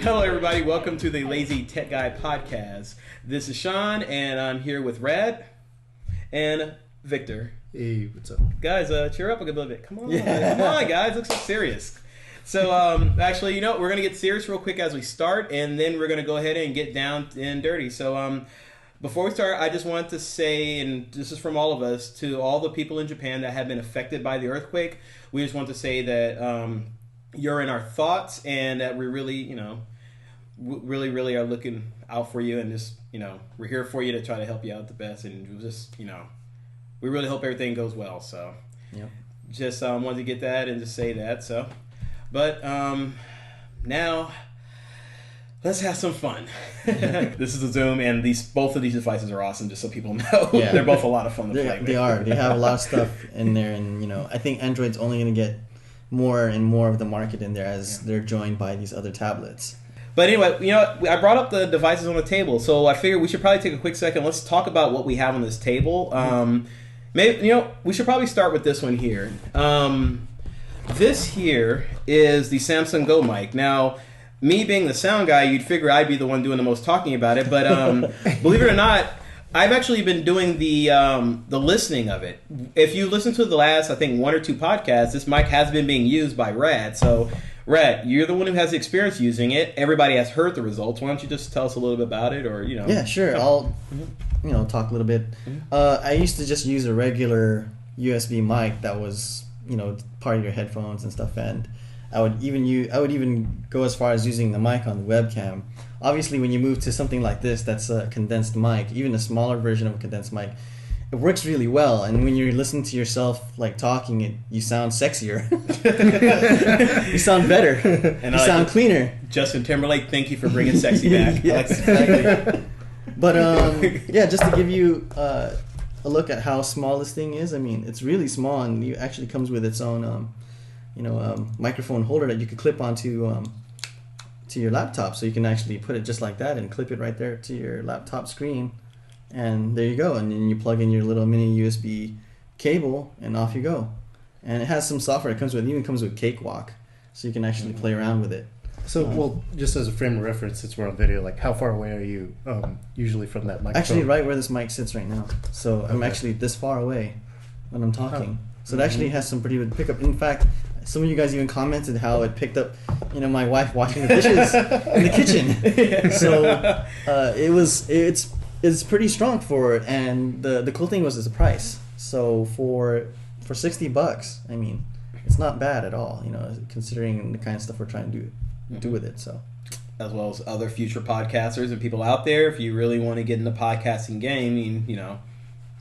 Hello, everybody. Welcome to the Lazy Tech Guy podcast. This is Sean, and I'm here with Rad and Victor. Hey, what's up? Guys, cheer up a little bit. Come on, come on, guys. Look so serious. So, actually, we're going to get serious real quick as we start, and then we're going to go ahead and get down and dirty. So, before we start, I just want to say, and this is from all of us, to all the people in Japan that have been affected by the earthquake, we just want to say that you're in our thoughts, and that we really, really are looking out for you, and just, we're here for you to try to help you out the best, and just, we really hope everything goes well. So, just wanted to get that and just say that. So, but now let's have some fun. This is a Xoom, and both of these devices are awesome. Just so people know, they're both a lot of fun to play with. They are. They have a lot of stuff in there, and I think Android's only going to get more and more of the market in there as they're joined by these other tablets. But anyway, I brought up the devices on the table, so I figured we should probably take a quick second. Let's talk about what we have on this table. Maybe we should probably start with this one here. This here is the Samson Go mic. Now, me being the sound guy, you'd figure I'd be the one doing the most talking about it, but believe it or not, I've actually been doing the listening of it. If you listen to the last, I think, 1 or 2 podcasts, this mic has been being used by Rad. So, Rad, you're the one who has the experience using it. Everybody has heard the results. Why don't you just tell us a little bit about it, or Yeah, sure. I'll talk a little bit. I used to just use a regular USB mic that was part of your headphones and stuff, and I would even go as far as using the mic on the webcam. Obviously, when you move to something like this, that's a condensed mic, even a smaller version of a condensed mic, it works really well. And when you listen to yourself talking, you sound sexier. You sound better. And you sound cleaner. Justin Timberlake, thank you for bringing sexy back. Yes, exactly. But just to give you a look at how small this thing is, I mean, it's really small, and it actually comes with its own microphone holder that you could clip onto to your laptop, so you can actually put it just like that and clip it right there to your laptop screen, and there you go. And then you plug in your little mini USB cable, and off you go. And it has some software. It even comes with Cakewalk, so you can actually play around with it. So, just as a frame of reference, since we're on video, how far away are you usually from that microphone? Actually, right where this mic sits right now. So I'm actually this far away when I'm talking. So it actually has some pretty good pickup. In fact, some of you guys even commented how it picked up, my wife washing the dishes in the kitchen. So it's pretty strong for it. And the cool thing was the price. So for $60, I mean, it's not bad at all. Considering the kind of stuff we're trying to do with it. So, as well as other future podcasters and people out there, if you really want to get in the podcasting game,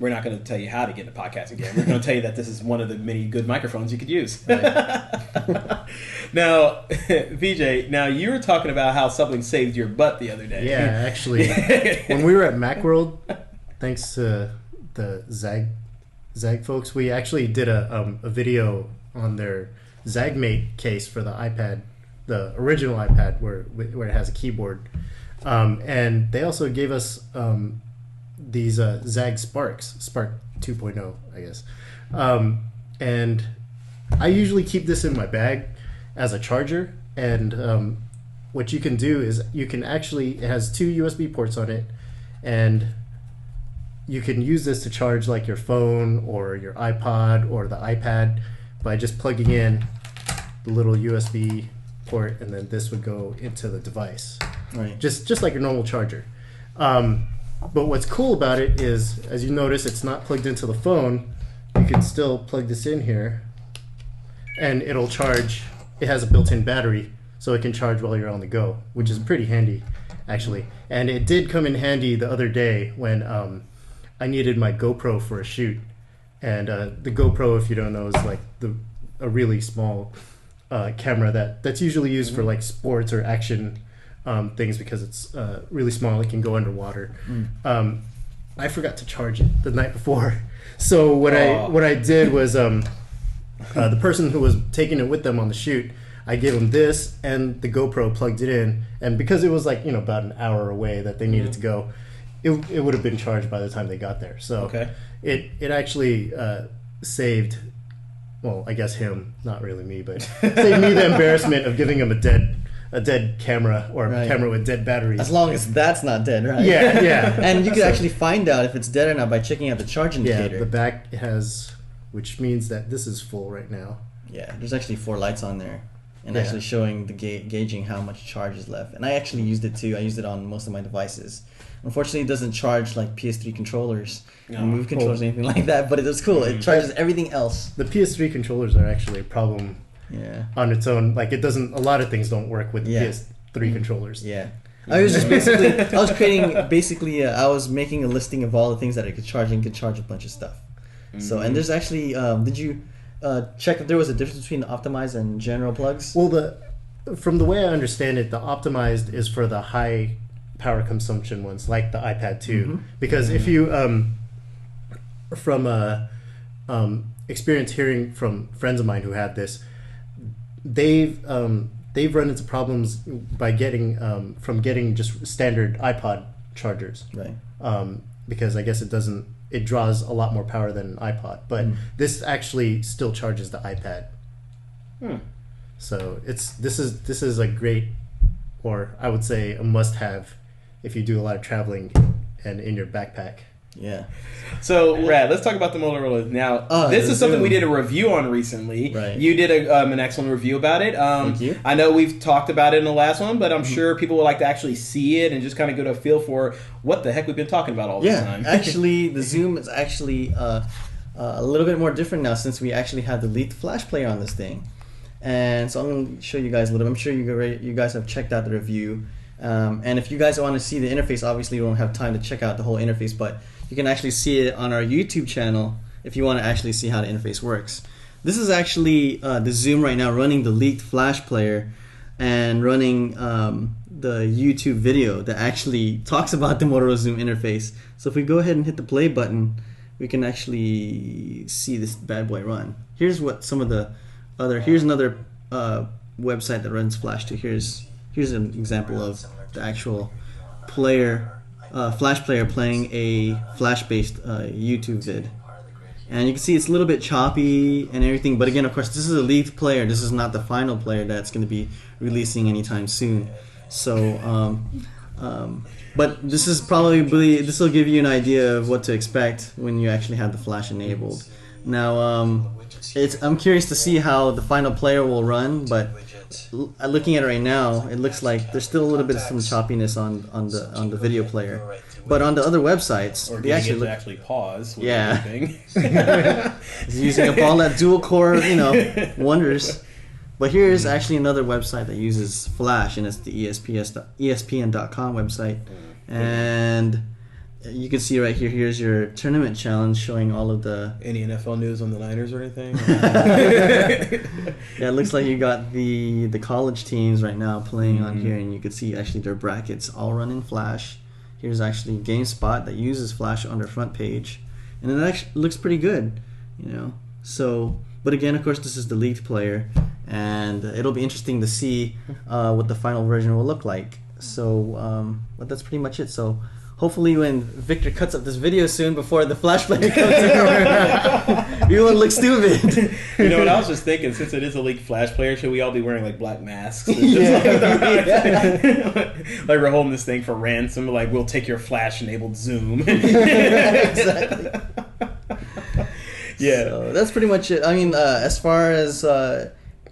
we're not going to tell you how to get in the podcasting game. We're going to tell you that this is one of the many good microphones you could use. Right. Now, VJ, you were talking about how something saved your butt the other day. Yeah, actually, when we were at Macworld, thanks to the Zag folks, we actually did a video on their ZagMate case for the iPad, the original iPad, where it has a keyboard, and they also gave us these ZaggSparqs, Spark 2.0, I guess, and I usually keep this in my bag as a charger. And what you can do is it has 2 USB ports on it, and you can use this to charge your phone or your iPod or the iPad by just plugging in the little USB port, and then this would go into the device, right? Just like a normal charger. But what's cool about it is, as you notice, it's not plugged into the phone. You can still plug this in here, and it'll charge. It has a built-in battery, so it can charge while you're on the go, which is pretty handy, actually. And it did come in handy the other day when I needed my GoPro for a shoot. And the GoPro, if you don't know, is a really small camera that's usually used for sports or action things, because it's really small. It can go underwater. I forgot to charge it the night before, so what I did was the person who was taking it with them on the shoot, I gave them this and the GoPro, plugged it in, and because it was about an hour away that they needed to go, it would have been charged by the time they got there. So it actually saved, well, I guess him, not really me, but saved me the embarrassment of giving him a dead a dead camera or a camera with dead batteries. As long as that's not dead, right? Yeah, yeah. And you can actually find out if it's dead or not by checking out the charge indicator. Yeah, the back has, which means that this is full right now. Yeah, there's actually 4 lights on there. And actually showing the gauging how much charge is left. And I actually used it too. I used it on most of my devices. Unfortunately, it doesn't charge like PS3 controllers, move controllers, or anything like that. But it was cool. It charges everything else. The PS3 controllers are actually a problem on its own. Like it doesn't. A lot of things don't work with the PS3 controllers. Yeah. I was just basically. I was creating basically. I was making a listing of all the things that I could charge and could charge a bunch of stuff. So and there's actually. Did you? Check if there was a difference between the optimized and general plugs? Well, from the way I understand it, the optimized is for the high power consumption ones, like the iPad 2. Because if you, from experience hearing from friends of mine who had this, they've run into problems by getting just standard iPod chargers, right? Because I guess it draws a lot more power than an iPod, but this actually still charges the iPad. So this is a great, or I would say a must-have if you do a lot of traveling and in your backpack. Yeah. So, Brad, let's talk about the Motorola now. This is something we did a review on recently. Right. You did an excellent review about it. Thank you. I know we've talked about it in the last one, but I'm sure people would like to actually see it and just kind of get a feel for what the heck we've been talking about all this time. Actually, the Xoom is actually a little bit more different now since we actually have the leaked flash player on this thing. And so I'm going to show you guys a little bit. I'm sure you guys have checked out the review. And if you guys want to see the interface, obviously you don't have time to check out the whole interface, but you can actually see it on our YouTube channel if you want to actually see how the interface works. This is actually the Xoom right now running the leaked flash player and running the YouTube video that actually talks about the Motorola Xoom interface. So if we go ahead and hit the play button, we can actually see this bad boy run. Here's what some of the here's another website that runs Flash too. Here's an example of the actual player, Flash player playing a Flash-based YouTube vid. And you can see it's a little bit choppy and everything, but again, of course, this is a leaked player. This is not the final player that's going to be releasing anytime soon. So, but this is probably, this will give you an idea of what to expect when you actually have the Flash enabled. Now, I'm curious to see how the final player will run, but looking at it right now, it looks like there's still a little bit of some choppiness on the video player. But on the other websites, they actually pause. Yeah, it's using up all that dual core, wonders. But here is actually another website that uses Flash, and it's the ESPN.com website, and you can see right here. Here's your tournament challenge, showing all of the any NFL news on the Niners or anything. Yeah, it looks like you got the college teams right now playing on here, and you can see actually their brackets all run in Flash. Here's actually GameSpot that uses Flash on their front page, and it actually looks pretty good, So, but again, of course, this is the leaked player, and it'll be interesting to see what the final version will look like. So, but that's pretty much it. So, hopefully, when Victor cuts up this video soon before the Flash player comes in, you won't look stupid. You know what I was just thinking? Since it is a leaked Flash player, should we all be wearing like black masks? Like we're holding this thing for ransom. Like we'll take your Flash-enabled Xoom. Exactly. Yeah, so that's pretty much it. I mean, as far as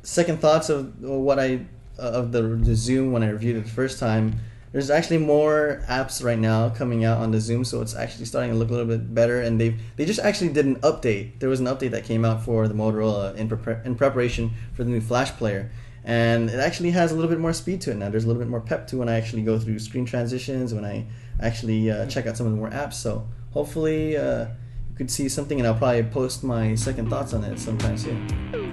second thoughts of what of the Xoom when I reviewed it the first time. There's actually more apps right now coming out on the Xoom, so it's actually starting to look a little bit better. And they just actually did an update. There was an update that came out for the Motorola in preparation for the new Flash player, and it actually has a little bit more speed to it now. There's a little bit more pep to when I actually go through screen transitions, when I actually check out some of the more apps. So hopefully you could see something, and I'll probably post my second thoughts on it sometime soon.